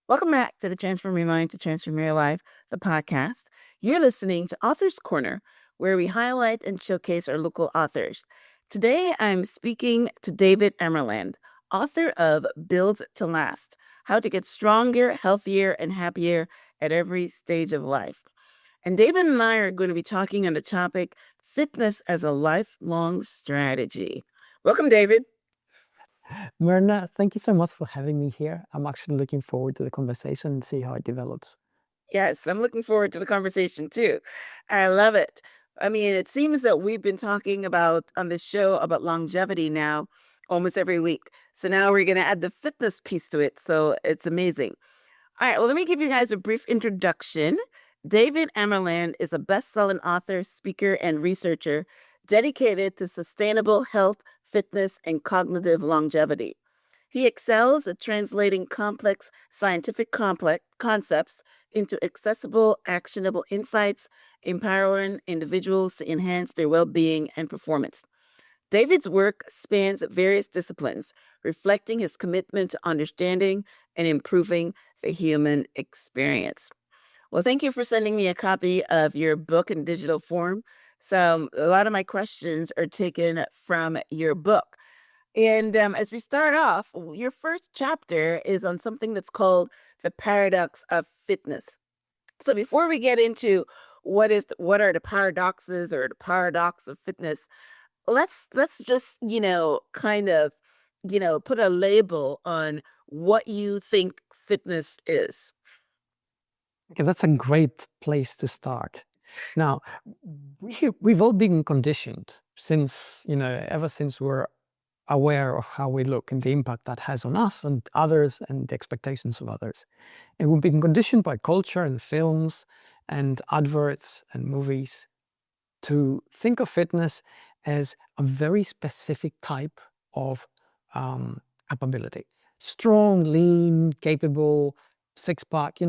Welcome back to the Transform Your Mind to Transform Your Life, the podcast. You're listening to Author's Corner, where we highlight and showcase our local authors. Today, I'm speaking to David Amerland, author of Build to Last: How to Get Stronger, Healthier, and Happier at Every Stage of Life. And David and I are going to be talking on the topic fitness as a lifelong strategy. Welcome, David. Myrna, thank you so much for having me here. I'm actually looking forward to the conversation and see how it develops. Yes, I'm looking forward to the conversation too. I love it. I mean, it seems that we've been talking about on this show about longevity now almost every week. So now we're going to add the fitness piece to it. So it's amazing. All right, well, let me give you guys a brief introduction. David Amerland is a best-selling author, speaker, and researcher dedicated to sustainable health, fitness, and cognitive longevity. He excels at translating complex scientific concepts into accessible, actionable insights, empowering individuals to enhance their well-being and performance. David's work spans various disciplines, reflecting his commitment to understanding and improving the human experience. Well, thank you for sending me a copy of your book in digital form. So, a lot of my questions are taken from your book. And as we start off, your first chapter is on something that's called the paradox of fitness. So before we get into what are the paradoxes or the paradox of fitness, let's just kind of put a label on what you think fitness is. Okay, that's a great place to start. Now, we've all been conditioned since, ever since we're aware of how we look and the impact that has on us and others and the expectations of others. And we've been conditioned by culture and films and adverts and movies to think of fitness as a very specific type of capability. Strong, lean, capable, six-pack,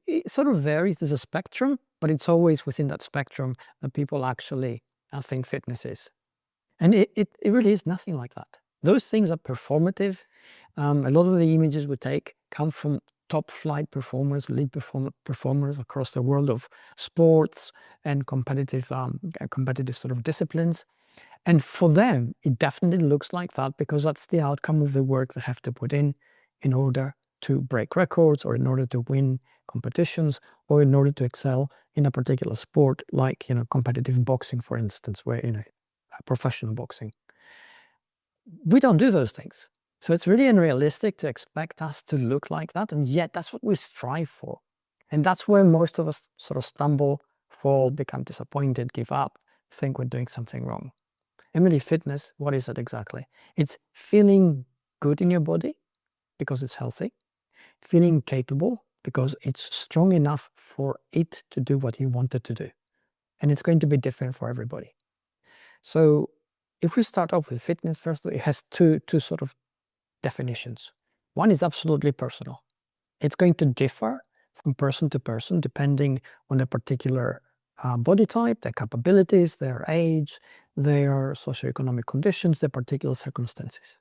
it sort of varies. There's a spectrum, but it's always within that spectrum that people actually think fitness is. And it really is nothing like that. Those things are performative. A lot of the images we take come from top flight performers, performers across the world of sports and competitive sort of disciplines. And for them, it definitely looks like that because that's the outcome of the work they have to put in order to break records or in order to win competitions or in order to excel in a particular sport, like, competitive boxing, for instance, where, professional boxing. We don't do those things. So it's really unrealistic to expect us to look like that. And yet that's what we strive for. And that's where most of us sort of stumble, fall, become disappointed, give up, think we're doing something wrong. Emily, fitness, what is it exactly? It's feeling good in your body because it's healthy, feeling capable because it's strong enough for it to do what you want it to do. And it's going to be different for everybody. So if we start off with fitness, first, it has two sort of definitions. One is absolutely personal. It's going to differ from person to person depending on a particular body type, their capabilities, their age, their socioeconomic conditions, their particular circumstances.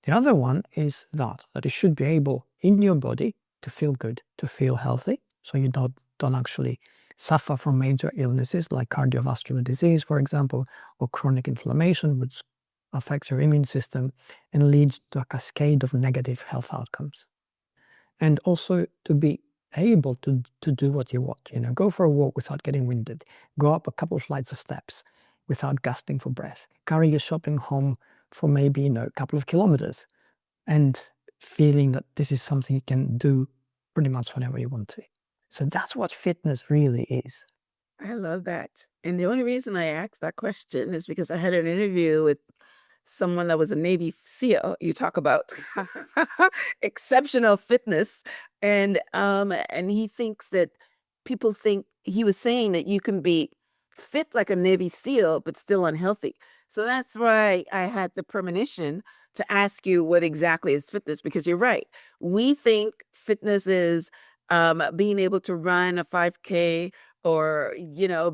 The other one is that it should be able in your body to feel good, to feel healthy, so you don't actually suffer from major illnesses like cardiovascular disease, for example, or chronic inflammation, which affects your immune system and leads to a cascade of negative health outcomes. And also to be able to do what you want, go for a walk without getting winded, go up a couple of flights of steps without gasping for breath, carry your shopping home for maybe, a couple of kilometers, and feeling that this is something you can do pretty much whenever you want to. So that's what fitness really is. I love that. And the only reason I asked that question is because I had an interview with someone that was a Navy SEAL. You talk about exceptional fitness, and he thinks that people think he was saying that you can be fit like a Navy SEAL but still unhealthy. So that's why I had the premonition to ask you what exactly is fitness, because you're right. We think fitness is being able to run a 5K, or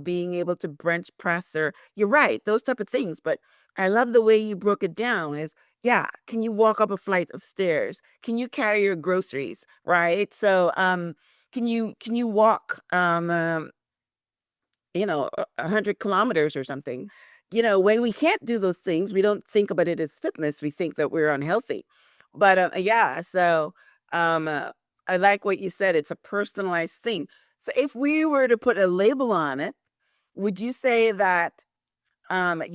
being able to bench press, or you're right, those type of things. But I love the way you broke it down, is yeah, can you walk up a flight of stairs? Can you carry your groceries, right? So, can you walk, 100 kilometers or something? When we can't do those things, we don't think about it as fitness. We think that we're unhealthy. But yeah, so um, uh, I like what you said. It's a personalized thing. So if we were to put a label on it, would you say that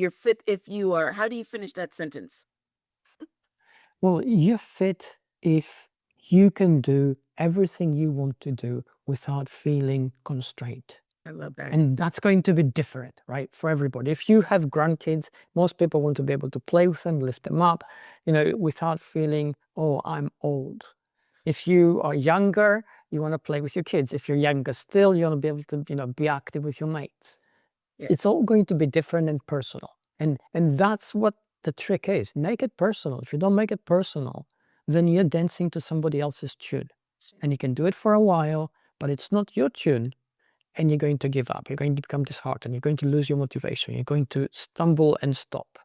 you're fit if you are? How do you finish that sentence? Well, you're fit if you can do everything you want to do without feeling constrained. I love that. And that's going to be different, right, for everybody. If you have grandkids, most people want to be able to play with them, lift them up, without feeling, oh, I'm old. If you are younger, you want to play with your kids. If you're younger still, you want to be able to, be active with your mates. It's Yes. all going to be different and personal. And that's what the trick is. Make it personal. If you don't make it personal, then you're dancing to somebody else's tune. And you can do it for a while, but it's not your tune. And you're going to give up. You're going to become disheartened. You're going to lose your motivation. You're going to stumble and stop.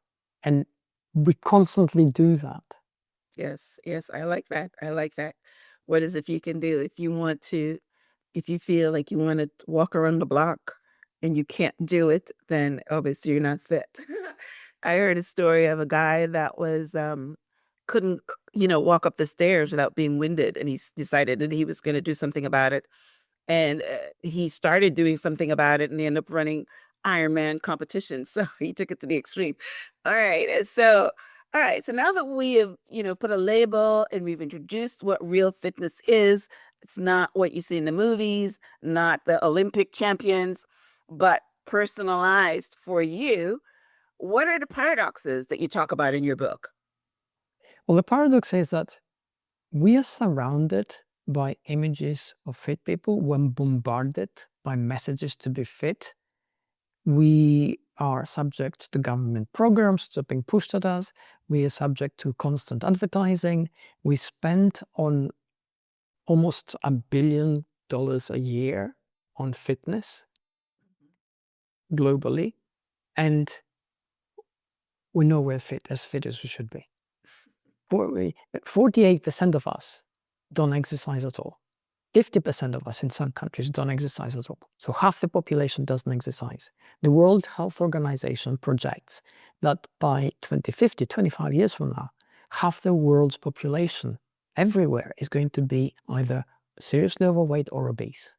And we constantly do that. Yes, yes, I like that. I like that. What is if you can do if you want to if you feel like you want to walk around the block and you can't do it, then obviously you're not fit. I heard a story of a guy that was couldn't walk up the stairs without being winded, and decided that he was going to do something about it. And he started doing something about it, and he ended up running Ironman competitions. So he took it to the extreme. All right. All right. So now that we have, put a label and we've introduced what real fitness is, it's not what you see in the movies, not the Olympic champions, but personalized for you. What are the paradoxes that you talk about in your book? Well, the paradox is that we are surrounded by images of fit people when bombarded by messages to be fit. We are subject to government programs that are being pushed at us. We are subject to constant advertising. We spend on almost $1 billion a year on fitness globally, and we know we're as fit as we should be. 48% of us don't exercise at all. 50% of us in some countries don't exercise at all. So half the population doesn't exercise. The World Health Organization projects that by 2050, 25 years from now, half the world's population everywhere is going to be either seriously overweight or obese.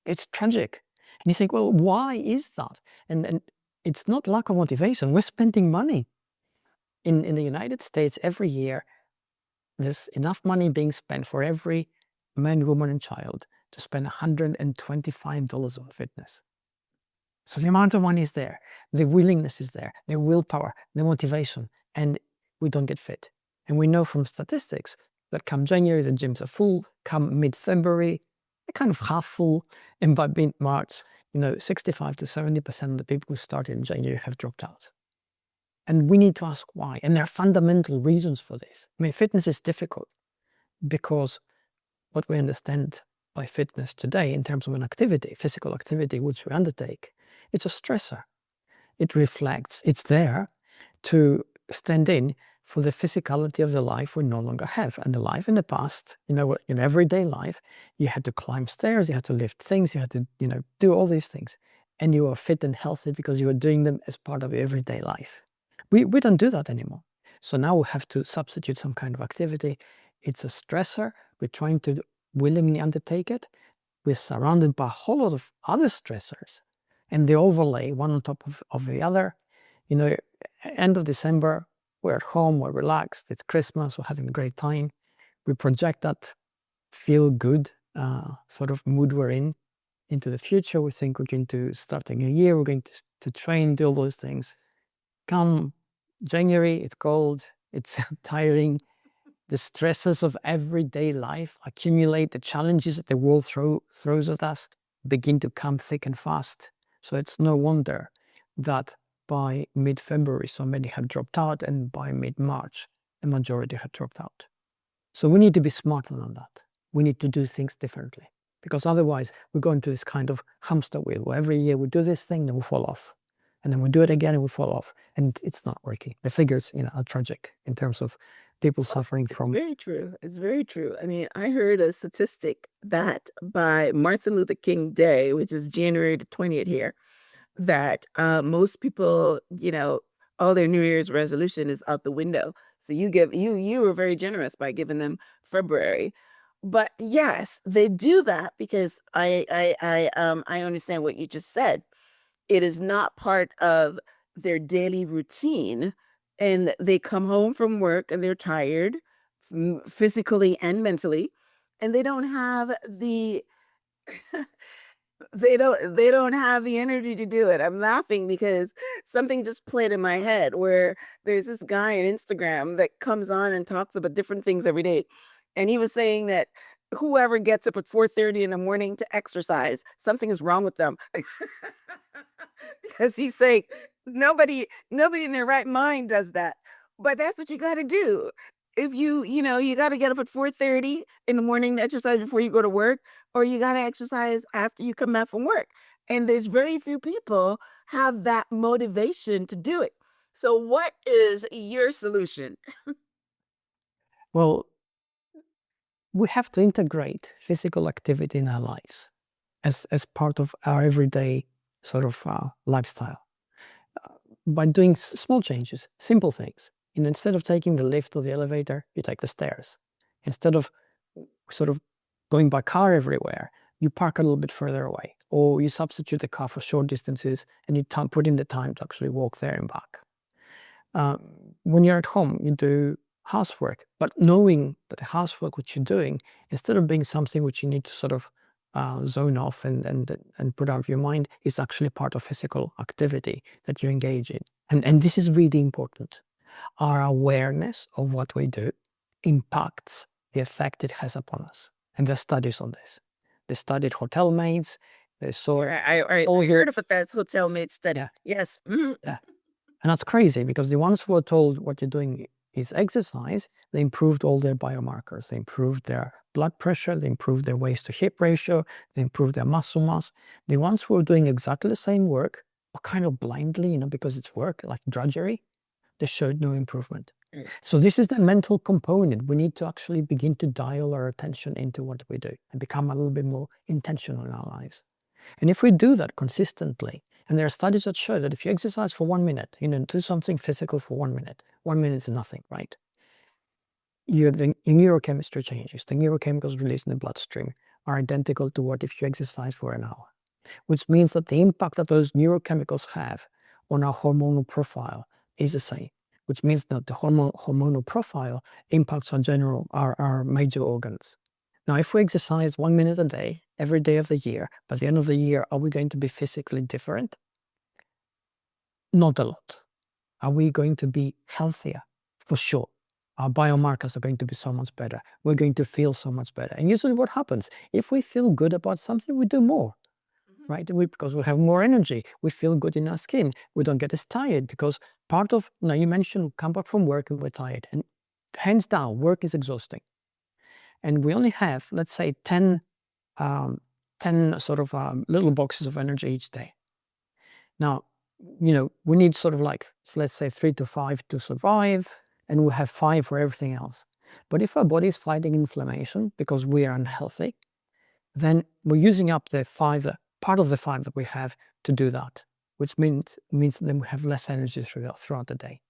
It's tragic. And you think, well, why is that? And it's not lack of motivation. We're spending money. In the United States every year, there's enough money being spent for every man, woman, and child to spend $125 on fitness. So the amount of money is there, the willingness is there, the willpower, the motivation, and we don't get fit. And we know from statistics that come January, the gyms are full, come mid-February, they're kind of half full, and by mid-March, 65 to 70% of the people who started in January have dropped out. And we need to ask why. And there are fundamental reasons for this. I mean, fitness is difficult because what we understand by fitness today in terms of an activity, physical activity which we undertake, it's a stressor. It reflects, it's there to stand in for the physicality of the life we no longer have. And the life in the past, in everyday life, you had to climb stairs, you had to lift things, you had to, do all these things. And you were fit and healthy because you were doing them as part of everyday life. We don't do that anymore. So now we have to substitute some kind of activity. It's a stressor. We're trying to willingly undertake it. We're surrounded by a whole lot of other stressors, and they overlay one on top of the other. End of December, we're at home, we're relaxed, it's Christmas, we're having a great time. We project that feel good sort of mood we're in into the future. We think we're going to start a new year, we're going to train, do all those things. Come January, it's cold, it's tiring. The stresses of everyday life accumulate, the challenges that the world throws at us begin to come thick and fast. So it's no wonder that by mid-February, so many have dropped out, and by mid-March, the majority have dropped out. So we need to be smarter than that. We need to do things differently, because otherwise we go into this kind of hamster wheel where every year we do this thing, then we fall off. and then we do it again and we fall off, and it's not working. The figures, are tragic in terms of people suffering It's from. very true. It's very true. I mean, I heard a statistic that by Martin Luther King Day, which is January the 20th here, that most people, all their New Year's resolution is out the window. So you were very generous by giving them February. But yes, they do that because I understand what you just said. It is not part of their daily routine, and they come home from work and they're tired, physically and mentally, and they don't have the they don't have the energy to do it. I'm laughing because something just played in my head where there's this guy on Instagram that comes on and talks about different things every day. And he was saying that whoever gets up at 4:30 in the morning to exercise, something is wrong with them. Because he's saying nobody in their right mind does that. But that's what you got to do. If you got to get up at 4:30 in the morning to exercise before you go to work, or you got to exercise after you come back from work. And there's very few people have that motivation to do it. So what is your solution? Well, we have to integrate physical activity in our lives as part of our everyday sort of lifestyle by doing small changes, simple things. Instead of taking the lift or the elevator, you take the stairs. Instead of sort of going by car everywhere, you park a little bit further away, or you substitute the car for short distances and you put in the time to actually walk there and back. When you're at home, you do housework, but knowing that the housework which you're doing, instead of being something which you need to sort of zone off and put out of your mind, is actually part of physical activity that you engage in. And this is really important. Our awareness of what we do impacts the effect it has upon us. And there's studies on this. They studied hotel maids. They saw I all heard of that hotel mate study. yeah, Yes. Mhm. yeah. And that's crazy because the ones who were told what you're doing is exercise, they improved all their biomarkers. They improved their blood pressure, they improved their waist to hip ratio, they improved their muscle mass. The ones who were doing exactly the same work, but kind of blindly, because it's work, like drudgery, they showed no improvement. Mm. So this is the mental component. We need to actually begin to dial our attention into what we do and become a little bit more intentional in our lives. And if we do that consistently, and there are studies that show that if you exercise for 1 minute, do something physical for 1 minute is nothing, right? Your neurochemistry changes. The neurochemicals released in the bloodstream are identical to what if you exercise for an hour, which means that the impact that those neurochemicals have on our hormonal profile is the same, which means that the hormonal profile impacts our major organs. Now, if we exercise 1 minute a day, every day of the year, by the end of the year, are we going to be physically different? Not a lot. Are we going to be healthier? For sure. Our biomarkers are going to be so much better. We're going to feel so much better. And usually what happens, if we feel good about something, we do more, right? Because we have more energy. We feel good in our skin. We don't get as tired because part of, you mentioned come back from work and we're tired. And hands down, work is exhausting. And we only have, let's say, 10 sort of little boxes of energy each day. Now, we need sort of like, let's say 3 to 5 to survive, and we have 5 for everything else. But if our body is fighting inflammation because we are unhealthy, then we're using up the 5, part of the 5 that we have to do that, which means then we have less energy throughout the day.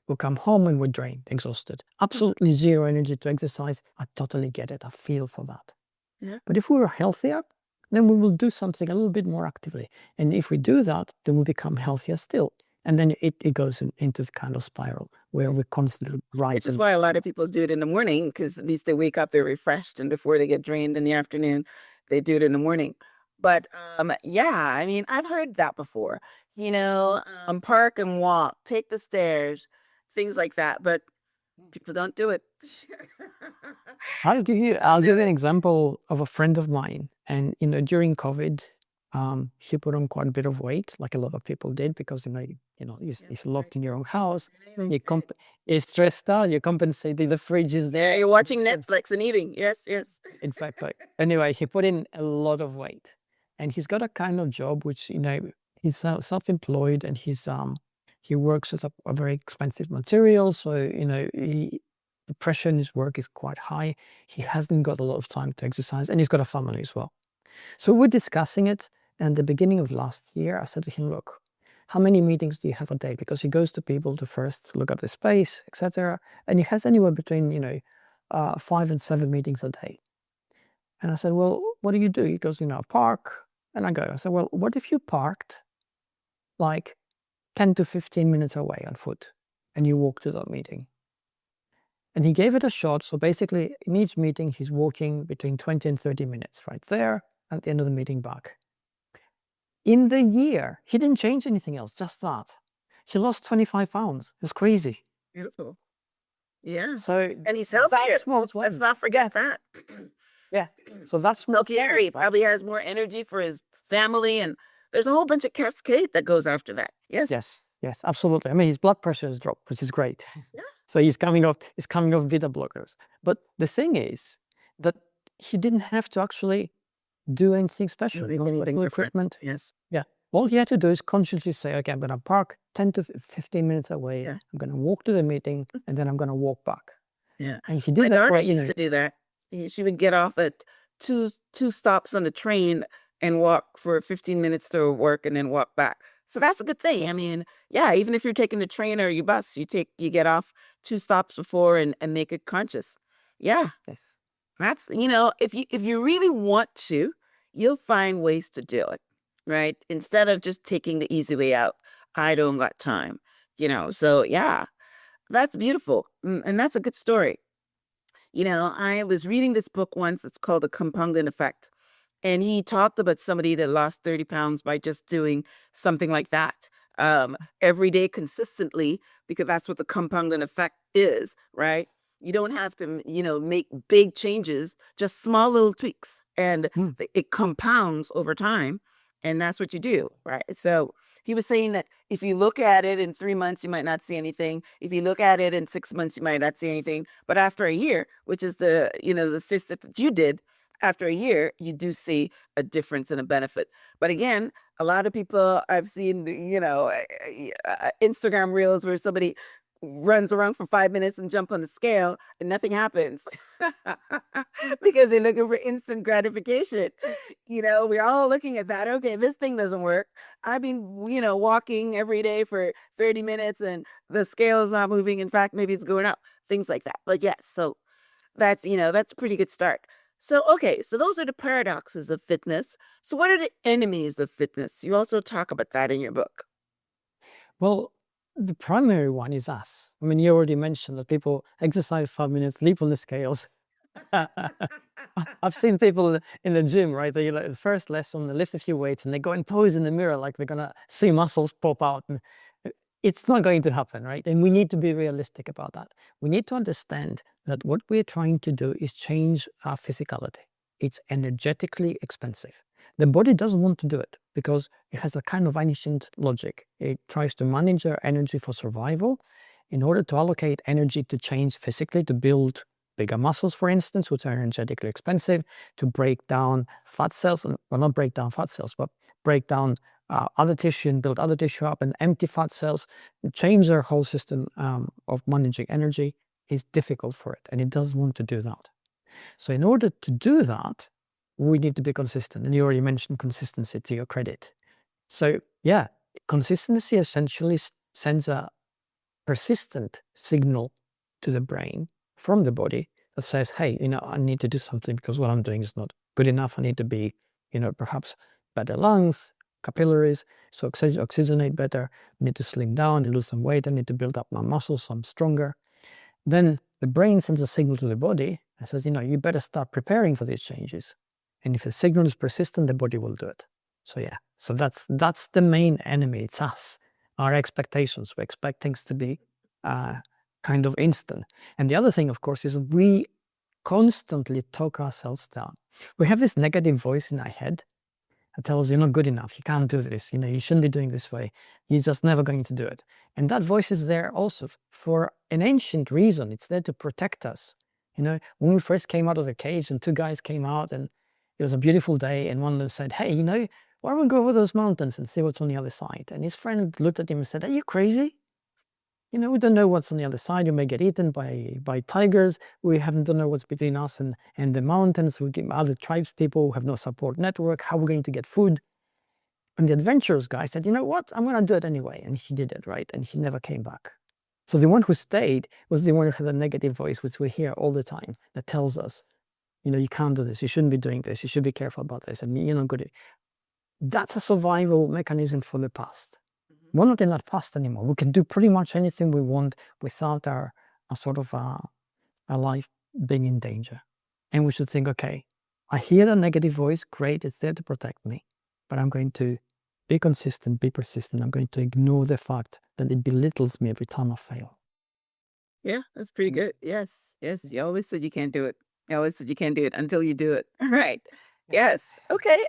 We'll come home and we're drained, exhausted. Absolutely zero energy to exercise. I totally get it. I feel for that. Yeah. But if we were healthier, then we will do something a little bit more actively. And if we do that, then we become healthier still. And then it goes into the kind of spiral where we constantly rise. Which is why a lot of people do it in the morning, because at least they wake up, they're refreshed, and before they get drained in the afternoon, they do it in the morning. But yeah, I mean, I've heard that before. Park and walk, take the stairs, things like that. But people don't do it. I'll give you an example of a friend of mine. And, during COVID, he put on quite a bit of weight, like a lot of people did, because, you're locked in your own house. You're stressed out, you're compensating, the fridge is there. You're watching Netflix and eating. Yes, yes. In fact, anyway, he put in a lot of weight. And he's got a kind of job which, he's self-employed, and he works with a very expensive material. So, the pressure in his work is quite high. He hasn't got a lot of time to exercise, and he's got a family as well. So we're discussing it. And the beginning of last year, I said to him, look, how many meetings do you have a day? Because he goes to people to first look at the space, etc. And he has anywhere between, 5 and 7 meetings a day. And I said, well, what do you do? He goes, park. And I said, well, what if you parked like 10 to 15 minutes away on foot and you walk to that meeting? And he gave it a shot. So basically, in each meeting, he's walking between 20 and 30 minutes right there, at the end of the meeting back. In the year, he didn't change anything else, just that. He lost 25 pounds. It was crazy. Beautiful. Yeah. So, And he's healthier. Let's Let's not forget that. yeah. So that's Healthier. He probably has more energy for his family, and there's a whole bunch of cascade that goes after that. Yes. Yes, absolutely. I mean, his blood pressure has dropped, which is great. Yeah. So he's coming off beta blockers. But the thing is that he didn't have to actually do anything special. Equipment. Yes. Yeah. All he had to do is consciously say, okay, I'm going to park 10 to 15 minutes away. Yeah. I'm going to walk to the meeting, and then I'm going to walk back. Yeah. And he did My that. daughter used to do that. She would get off at two stops on the train and walk for 15 minutes to work and then walk back. So that's a good thing. I mean, yeah, even if you're taking the train or your bus, you get off 2 stops before and make it conscious. Yeah. Yes. That's, if you really want to, you'll find ways to do it, right? Instead of just taking the easy way out. I don't got time, so yeah, that's beautiful. And that's a good story. I was reading this book once. It's called The Compounding Effect. And he talked about somebody that lost 30 pounds by just doing something like that every day consistently, because that's what the compounding effect is, right? You don't have to, make big changes, just small little tweaks. And it compounds over time. And that's what you do, right? So he was saying that if you look at it in 3 months, you might not see anything. If you look at it in 6 months, you might not see anything. But after a year, which is the statistic that you did, after a year, you do see a difference and a benefit. But again, a lot of people I've seen, Instagram reels where somebody runs around for 5 minutes and jump on the scale and nothing happens because they're looking for instant gratification. We're all looking at that. Okay, this thing doesn't work. I've been, walking every day for 30 minutes and the scale is not moving. In fact, maybe it's going up, things like that. But yes, so that's a pretty good start. So, okay, so those are the paradoxes of fitness. So what are the enemies of fitness? You also talk about that in your book. Well, the primary one is us. I mean, you already mentioned that people exercise 5 minutes, leap on the scales. I've seen people in the gym, right? They the first lesson, they lift a few weights and they go and pose in the mirror like they're gonna see muscles pop out. And it's not going to happen, right? And we need to be realistic about that. We need to understand that what we're trying to do is change our physicality. It's energetically expensive. The body doesn't want to do it because it has a kind of ancient logic. It tries to manage our energy for survival in order to allocate energy to change physically, to build bigger muscles, for instance, which are energetically expensive, to break down fat cells, well, not break down fat cells, but break down other tissue and build other tissue up and empty fat cells, and change their whole system of managing energy is difficult for it, and it doesn't want to do that. So in order to do that, we need to be consistent. And you already mentioned consistency, to your credit. So yeah, consistency essentially sends a persistent signal to the brain from the body that says, hey, I need to do something because what I'm doing is not good enough. I need to be, perhaps better lungs, capillaries, so oxygenate better. I need to slim down, lose some weight. I need to build up my muscles so I'm stronger. Then the brain sends a signal to the body and says, you better start preparing for these changes. And if the signal is persistent, the body will do it. So yeah, so that's the main enemy. It's us, our expectations. We expect things to be kind of instant. And the other thing, of course, is we constantly talk ourselves down. We have this negative voice in our head that tells us you're not good enough, you can't do this, you shouldn't be doing this way, you're just never going to do it. And that voice is there also for an ancient reason. It's there to protect us. When we first came out of the caves and 2 guys came out and it was a beautiful day and one of them said, hey, why don't we go over those mountains and see what's on the other side? And his friend looked at him and said, are you crazy? You know, we don't know what's on the other side. You may get eaten by tigers. We don't know what's between us and the mountains. We get other tribes people who have no support network. How are we going to get food? And the adventurous guy said, you know what? I'm going to do it anyway. And he did it, right? And he never came back. So the one who stayed was the one who had a negative voice, which we hear all the time, that tells us, you know, you can't do this. You shouldn't be doing this. You should be careful about this. And you're not good. That's a survival mechanism for the past. We're not in that past anymore. We can do pretty much anything we want without our life being in danger. And we should think, okay, I hear the negative voice, great, it's there to protect me, but I'm going to be consistent, be persistent. I'm going to ignore the fact that it belittles me every time I fail. Yeah, that's pretty good. Yes, yes. You always said you can't do it. You always said you can't do it until you do it. Right. Yes. Okay.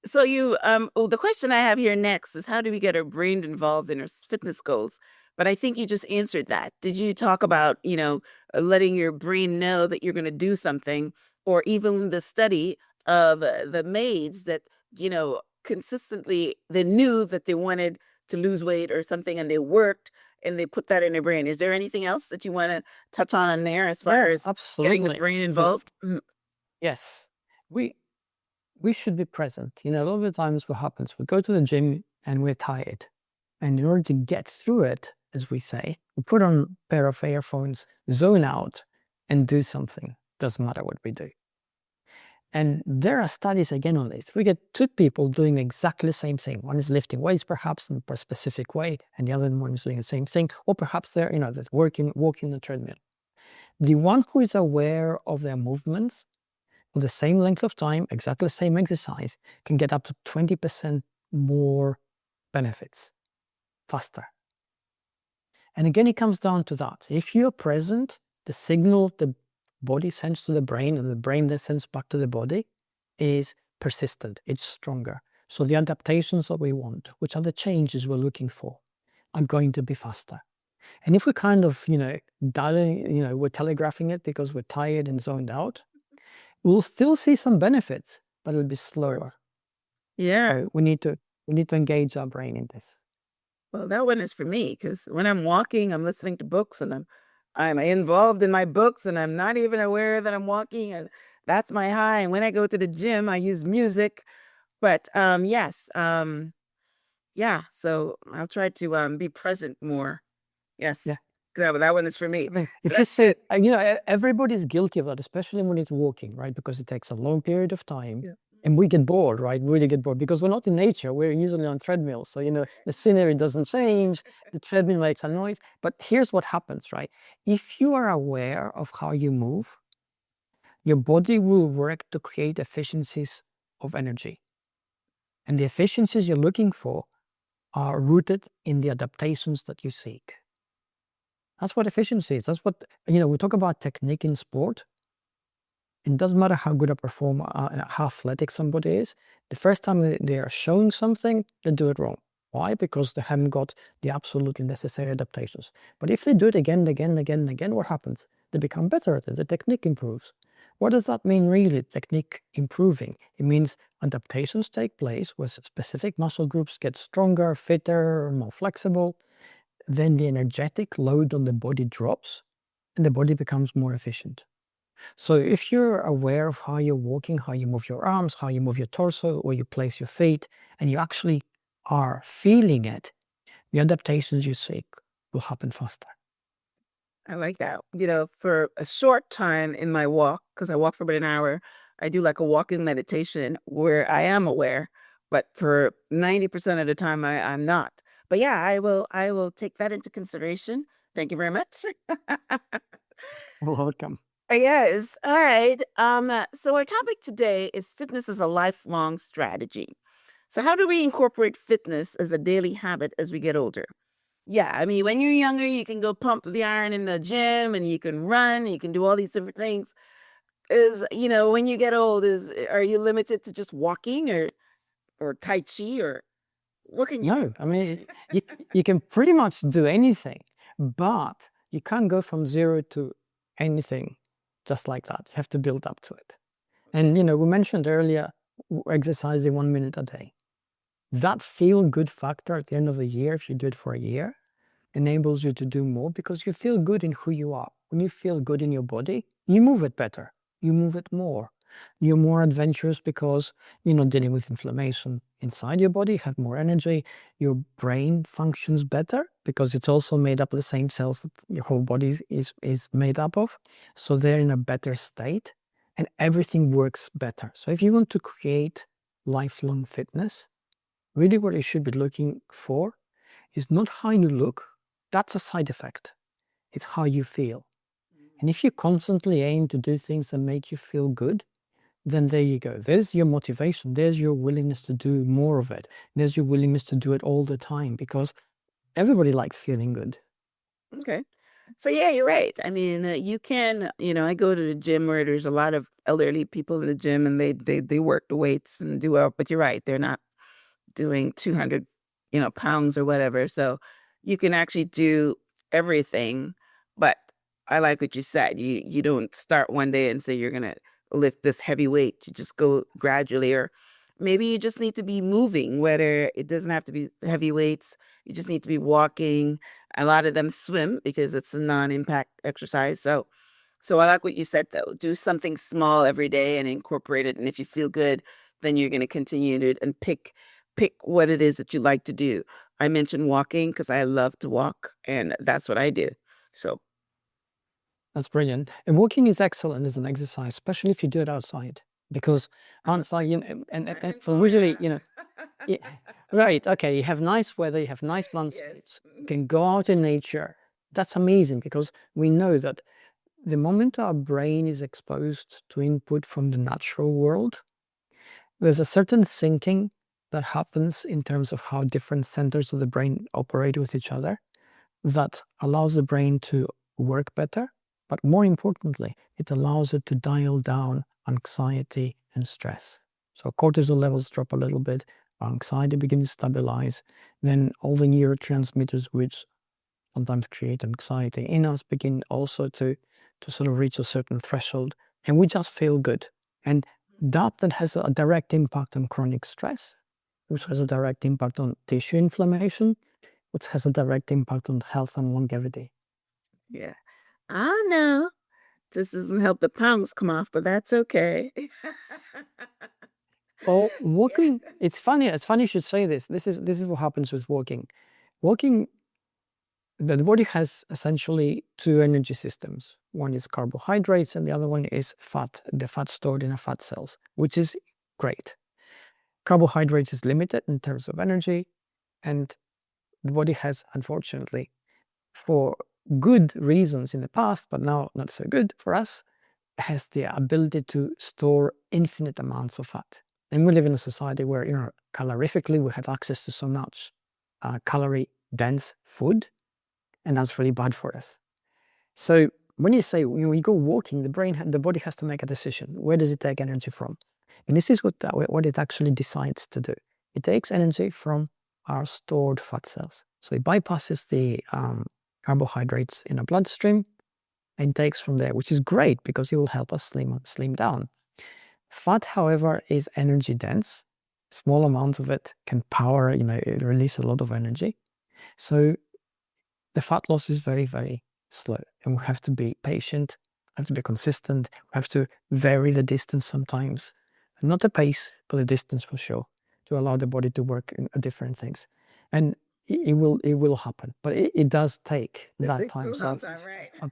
So the question I have here next is how do we get our brain involved in our fitness goals? But I think you just answered that. Did you talk about, letting your brain know that you're going to do something, or even the study of the maids that, consistently they knew that they wanted to lose weight or something and they worked and they put that in their brain. Is there anything else that you want to touch on there as far as getting the Absolutely. brain involved? Yes. We should be present. You know, a lot of the times what happens, we go to the gym and we're tired. And in order to get through it, as we say, we put on a pair of earphones, zone out, and do something. Doesn't matter what we do. And there are studies again on this. We get two people doing exactly the same thing. One is lifting weights, perhaps in a specific way, and the other one is doing the same thing, or perhaps they're, walking the treadmill. The one who is aware of their movements for the same length of time, exactly the same exercise, can get up to 20% more benefits faster. And again, it comes down to that. If you're present, the signal the body sends to the brain and the brain then sends back to the body is persistent, it's stronger. So the adaptations that we want, which are the changes we're looking for, are going to be faster. And if we kind of, we're telegraphing it because we're tired and zoned out, we'll still see some benefits, but it'll be slower. Yeah. So we need to engage our brain in this. Well, that one is for me because when I'm walking, I'm listening to books and I'm involved in my books and I'm not even aware that I'm walking, and that's my high. And when I go to the gym, I use music. But yes, yeah. So I'll try to be present more. Yes. Yeah. That one is for me. I mean, So if you say, everybody's guilty of that, especially when it's walking, right? Because it takes a long period of time. Yeah. And we get bored, right? Really get bored because we're not in nature. We're usually on treadmills. So, the scenery doesn't change. The treadmill makes a noise. But here's what happens, right? If you are aware of how you move, your body will work to create efficiencies of energy. And the efficiencies you're looking for are rooted in the adaptations that you seek. That's what efficiency is. That's what, we talk about technique in sport. It doesn't matter how good a performer, how athletic somebody is. The first time they are showing something, they do it wrong. Why? Because they haven't got the absolutely necessary adaptations. But if they do it again, what happens? They become better at it. The technique improves. What does that mean really, technique improving? It means adaptations take place where specific muscle groups get stronger, fitter, more flexible. Then the energetic load on the body drops and the body becomes more efficient. So if you're aware of how you're walking, how you move your arms, how you move your torso, or you place your feet, and you actually are feeling it, the adaptations you seek will happen faster. I like that. For a short time in my walk, because I walk for about an hour, I do like a walking meditation where I am aware, but for 90% of the time I'm not. But yeah, I will take that into consideration. Thank you very much. Welcome. Yes. All right. So our topic today is fitness as a lifelong strategy. So how do we incorporate fitness as a daily habit as we get older? Yeah, I mean, when you're younger, you can go pump the iron in the gym and you can run, you can do all these different things. When you get old, are you limited to just walking or tai chi or what can you do? No, I mean, you can pretty much do anything, but you can't go from zero to anything just like that. You have to build up to it. And, we mentioned earlier exercising 1 minute a day. That feel good factor at the end of the year, if you do it for a year, enables you to do more because you feel good in who you are. When you feel good in your body, you move it better, you move it more. You're more adventurous because you're not dealing with inflammation inside your body, you have more energy. Your brain functions better because it's also made up of the same cells that your whole body is made up of. So they're in a better state and everything works better. So if you want to create lifelong fitness, really what you should be looking for is not how you look. That's a side effect. It's how you feel. And if you constantly aim to do things that make you feel good, then there you go. There's your motivation. There's your willingness to do more of it. There's your willingness to do it all the time because everybody likes feeling good. Okay. So yeah, you're right. I mean, you can, I go to the gym where there's a lot of elderly people in the gym and they work the weights and do well, but you're right. They're not doing 200, pounds or whatever. So you can actually do everything. But I like what you said. You don't start one day and say you're gonna lift this heavy weight. You just go gradually, or maybe you just need to be moving, whether it doesn't have to be heavy weights. You just need to be walking. A lot of them swim because it's a non-impact exercise. So I like what you said though. Do something small every day and incorporate it. And if you feel good, then you're going to continue to and pick what it is that you like to do. I mentioned walking because I love to walk, and that's what I do. So That's brilliant. And walking is excellent as an exercise, especially if you do it outside. Because outside, and for usually, yeah, right, okay, you have nice weather, you have nice landscapes, you can go out in nature. That's amazing because we know that the moment our brain is exposed to input from the natural world, there's a certain syncing that happens in terms of how different centers of the brain operate with each other that allows the brain to work better. But more importantly, it allows it to dial down anxiety and stress. So cortisol levels drop a little bit, anxiety begins to stabilize, then all the neurotransmitters which sometimes create anxiety in us begin also to sort of reach a certain threshold, and we just feel good. And that then has a direct impact on chronic stress, which has a direct impact on tissue inflammation, which has a direct impact on health and longevity. yeah, I know. Just doesn't help the pounds come off, but that's okay. Well, Yeah. walking, it's funny you should say this. This is what happens with walking. Walking, the body has essentially two energy systems. One is carbohydrates and the other one is fat, the fat stored in our fat cells, which is great. Carbohydrates is limited in terms of energy, and the body has, unfortunately, for good reasons in the past, but now not so good for us, has the ability to store infinite amounts of fat. And we live in a society where, calorifically, we have access to so much calorie dense food, and that's really bad for us. So when you say you go walking, the body has to make a decision. Where does it take energy from? And this is what it actually decides to do. It takes energy from our stored fat cells. So it bypasses the carbohydrates in our bloodstream and takes from there, which is great because it will help us slim down. Fat, however, is energy dense. Small amounts of it can power, it release a lot of energy. So the fat loss is very, very slow, and we have to be patient, have to be consistent, we have to vary the distance sometimes. Not the pace, but the distance for sure, to allow the body to work in different things. And it will happen, but it does take It that takes a time. So long time, right?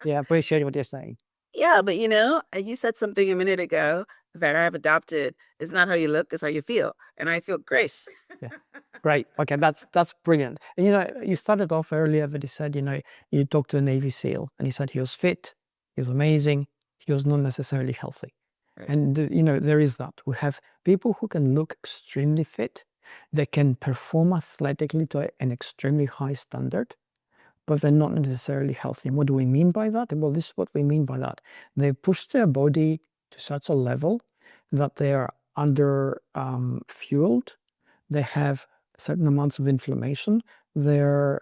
yeah, I appreciate what you're saying. Yeah, but you said something a minute ago that I've adopted. It's not how you look, it's how you feel. And I feel great. Yeah. Great. Okay, that's brilliant. And you started off earlier that you said, you talked to a Navy SEAL and he said he was fit, he was amazing, he was not necessarily healthy. Right. And there is that. We have people who can look extremely fit, they can perform athletically to an extremely high standard, but they're not necessarily healthy. And what do we mean by that? Well, this is what we mean by that. They push their body to such a level that they are under fueled. They have certain amounts of inflammation. Their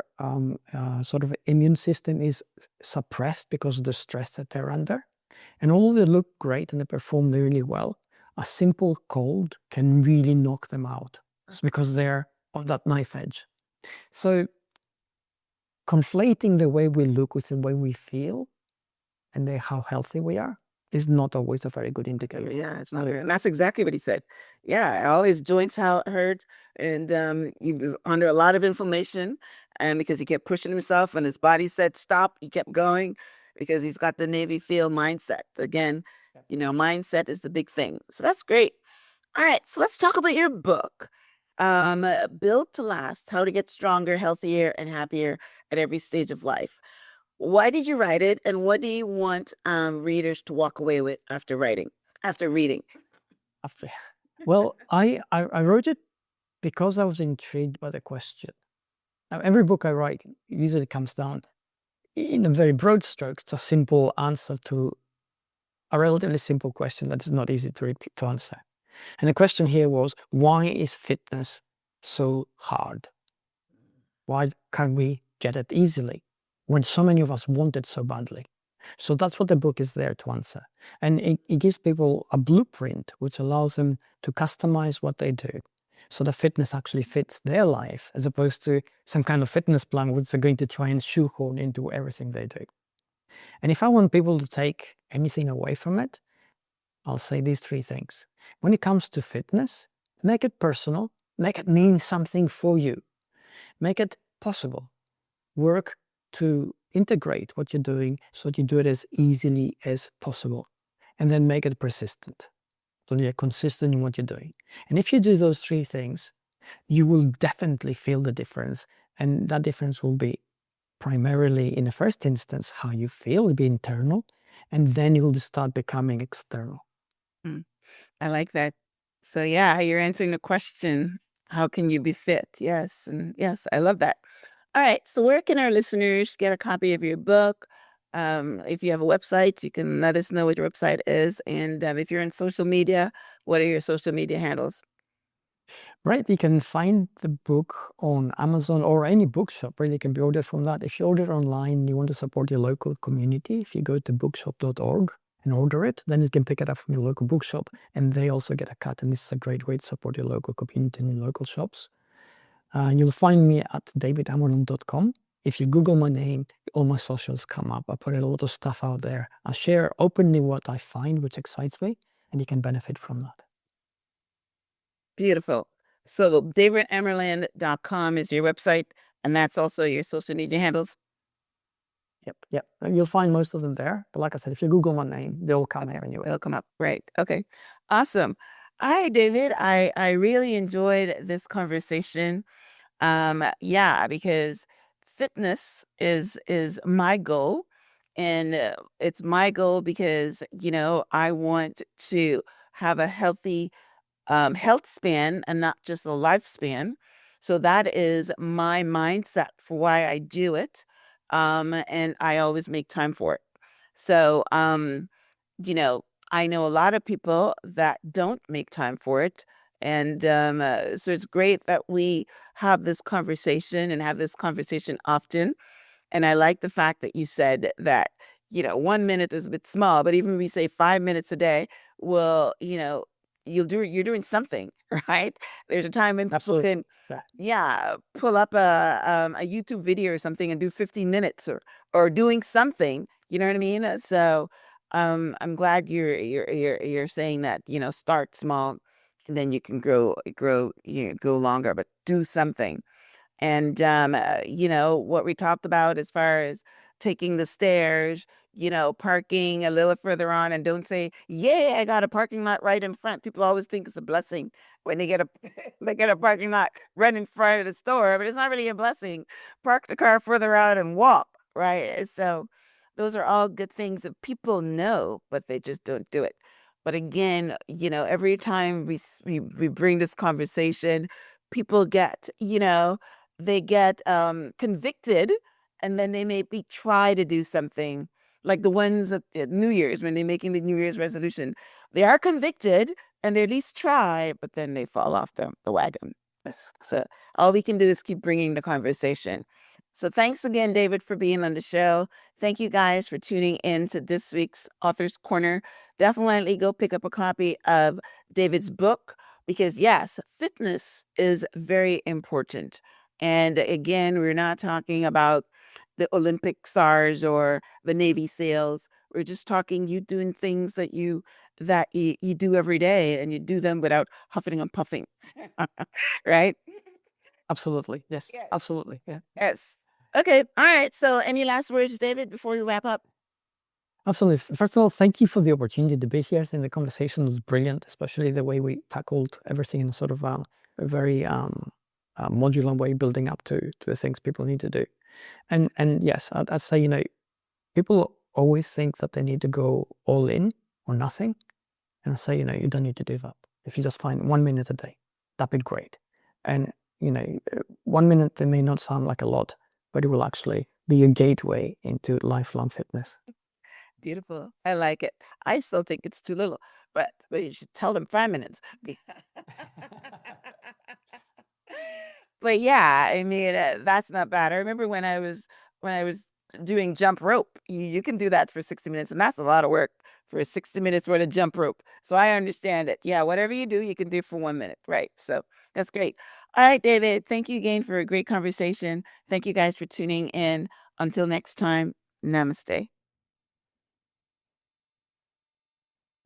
sort of immune system is suppressed because of the stress that they're under. And although they look great and they perform really well, a simple cold can really knock them out. It's because they're on that knife edge. So conflating the way we look with the way we feel and how healthy we are is not always a very good indicator. Yeah, it's not very, and that's exactly what he said. Yeah, all his joints hurt, and he was under a lot of inflammation, and because he kept pushing himself, and his body said stop, he kept going because he's got the Navy SEAL mindset. Again, mindset is the big thing. So that's great. All right, so let's talk about your book, Built to Last: How to Get Stronger, Healthier, and Happier at Every Stage of Life. Why did you write it, and what do you want readers to walk away with after reading? After, well, I wrote it because I was intrigued by the question. Now, every book I write usually comes down, in a very broad strokes, to a simple answer to a relatively simple question that is not easy to answer. And the question here was, why is fitness so hard? Why can't we get it easily when so many of us want it so badly? So that's what the book is there to answer. And it gives people a blueprint which allows them to customize what they do so the fitness actually fits their life, as opposed to some kind of fitness plan which they're going to try and shoehorn into everything they do. And if I want people to take anything away from it, I'll say these three things. When it comes to fitness, make it personal, make it mean something for you, make it possible. Work to integrate what you're doing so that you do it as easily as possible, and then make it persistent. So you're consistent in what you're doing. And if you do those three things, you will definitely feel the difference. And that difference will be primarily, in the first instance, how you feel, it'll be internal, and then it will start becoming external. Mm, I like that. So yeah, you're answering the question, how can you be fit? Yes, and yes, I love that. All right, so where can our listeners get a copy of your book? If you have a website, you can let us know what your website is. And if you're in social media, what are your social media handles? Right, you can find the book on Amazon or any bookshop, really can be ordered from that. If you order online, you want to support your local community, if you go to bookshop.org and order it, then you can pick it up from your local bookshop, and they also get a cut, and this is a great way to support your local community and your local shops. You'll find me at davidamerland.com. If you Google my name, all my socials come up. I put a lot of stuff out there. I share openly what I find, which excites me, and you can benefit from that. Beautiful. So davidamerland.com is your website, and that's also your social media handles. Yep. And you'll find most of them there. But like I said, if you Google my name, they'll come there anyway. They'll come up. Right. Okay. Awesome. All right, David. I really enjoyed this conversation. Yeah, because fitness is my goal, and it's my goal because I want to have a healthy health span and not just a lifespan. So that is my mindset for why I do it. And I always make time for it. So, you know, I know a lot of people that don't make time for it. And so it's great that we have this conversation and have this conversation often. And I like the fact that you said that, 1 minute is a bit small, but even if we say 5 minutes a day, well, you're doing something, right? There's a time when people Absolutely. can, yeah, pull up a YouTube video or something and do 15 minutes or doing something. You know what I mean? So I'm glad you're saying that, start small and then you can grow, go longer, but do something. And what we talked about as far as taking the stairs, parking a little further on, and don't say, "Yeah, I got a parking lot right in front." People always think it's a blessing when they get a they get a parking lot right in front of the store, but it's not really a blessing. Park the car further out and walk, right? So those are all good things that people know, but they just don't do it. But again, every time we bring this conversation, people get, they get convicted, and then they maybe try to do something like the ones at New Year's when they're making the New Year's resolution. They are convicted and they at least try, but then they fall off the wagon. Yes. So all we can do is keep bringing the conversation. So thanks again, David, for being on the show. Thank you guys for tuning in to this week's Author's Corner. Definitely go pick up a copy of David's book because, yes, fitness is very important. And again, we're not talking about the Olympic stars or the Navy SEALs. We're just talking you doing things that you do every day, and you do them without huffing and puffing. Right? Absolutely. Yes. Yes. Absolutely. Yeah. Yes. Okay. All right. So, any last words, David, before we wrap up? Absolutely. First of all, thank you for the opportunity to be here. I think the conversation was brilliant, especially the way we tackled everything in sort of a very modular way, building up to the things people need to do. And yes, I'd say, people always think that they need to go all in or nothing. And I say, you don't need to do that. If you just find 1 minute a day, that'd be great. And, 1 minute, they may not sound like a lot, but it will actually be a gateway into lifelong fitness. Beautiful. I like it. I still think it's too little, but you should tell them 5 minutes. But yeah, I mean, that's not bad. I remember when I was doing jump rope. You can do that for 60 minutes, and that's a lot of work for 60 minutes worth of jump rope. So I understand it. Yeah, whatever you do, you can do for 1 minute, right? So that's great. All right, David. Thank you again for a great conversation. Thank you guys for tuning in. Until next time, namaste.